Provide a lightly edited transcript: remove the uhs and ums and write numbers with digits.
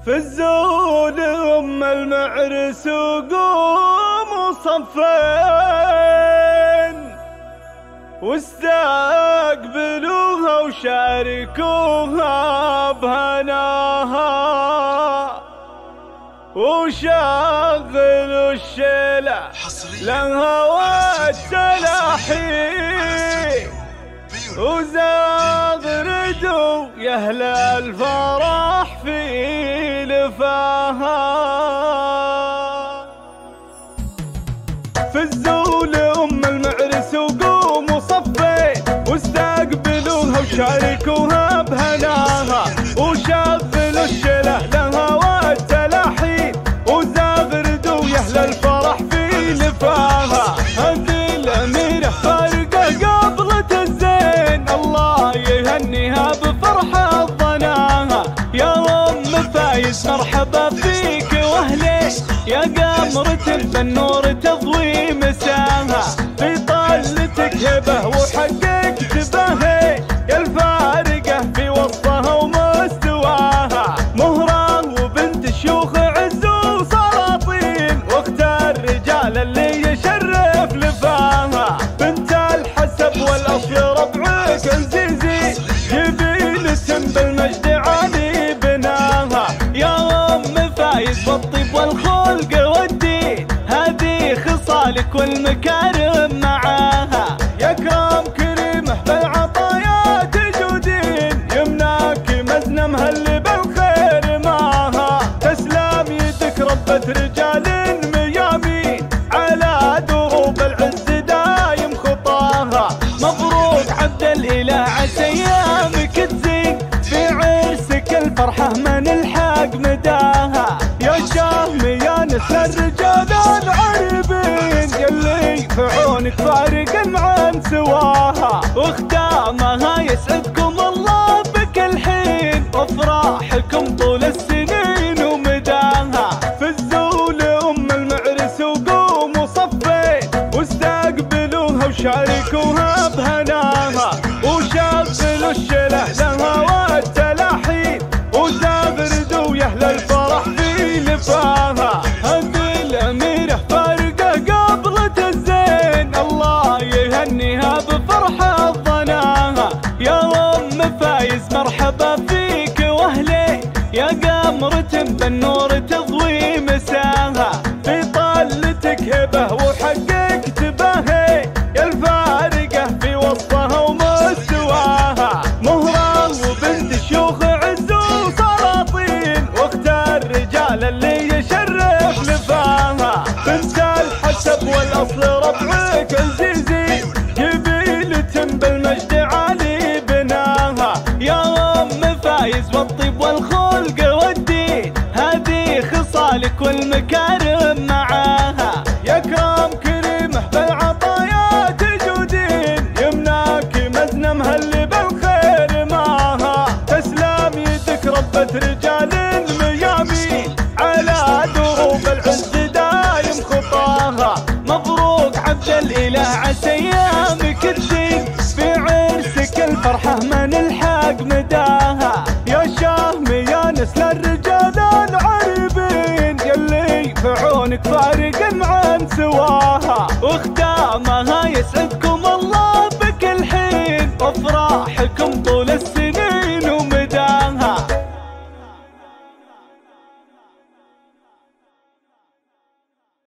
في الزول ام المعرس وقوموا صفين واستقبلوها وشاركوها بهناها وشغلوا الشيلة لها والتلاحين وزغردوا يا أهل الفرح في لفاها. في الزول أم المعرس وقوموا صفين واستقبلوها وشاركوها بهناها وشغلوا الشله لها والتلاحين وزغردوا يا أهل الفرح في لفاها. هذه الأميرة فارقة قبلة الزين الله يهنيها بفرحة ظناها. يا أم فايز مرحبا فيك وأهلين يا قمرة بالنور تضوي مساها. في طلتك هبة وحققت بهي يا الفارقة في وسطها ومستواها. مهرة وبنت شيوخ عز وسلاطين واخت الرجال اللي يشرف لفاها. بنت الحسب والاصل ربعك عزيزي جبينة بالمجد عالي بناها. يا ام فايز والطيب والخلق والدين هذه خصالك والمكارم معاها. يا كرام كريمه بالعطايا تجودين يمناك مزنه مهل بالخير معاها. تسلم يدك ربة رجال ميامين على دروب العز دايم خطاها. مبروك عبد الاله عسى ايامك تزين في عرسك الفرحه ما نلحق مداها. يا شام يا نسل الرجال العربين يلي في عونك فارق عن سواها. وختامها يسعدكم الله بكل حين وافراحكم طول السنين ومداها. في الزول ام المعرس وقوموا صفين واستقبلوها وشاركوها بهناها وشغلوا الشله لها والتلاحين وزغردوا يا اهل الفرح في لفاها. هذه الاميره فارقه قبلة الزين الله يهنيها بفرحه ظناها. يا ام فايز مرحبا فيك واهلين يا قمرة بالنور تضوي مساها. في طلتك هبه وحققت بهي يا الفارقه في وسطها ومستواها. مهرة وبنت شيوخ عز وسلاطين واخت الرجال اللي يشرف لفاها. بنت الحسب والاصل ربعك عزيزي جبيلة بالمجد عالي بناها. يا ام فايز والطيب والخلق والدين هذه خصالك والمكارم معاها. يا كرام كريمه بالعطايا تجودين يمناك مزنه مهل بالخير معاها. تسلم يدك ربة رجال ميامين على دروب العز دايم خطاها. مبروك عبد الاله عسى ايامك تزين في عرسك الفرحه ما نلحق مداها. يا شام يا نسل الرجال العربين يلي في عونك فارق عن سواها. وختامها يسعدكم الله بكل حين وافراحكم طول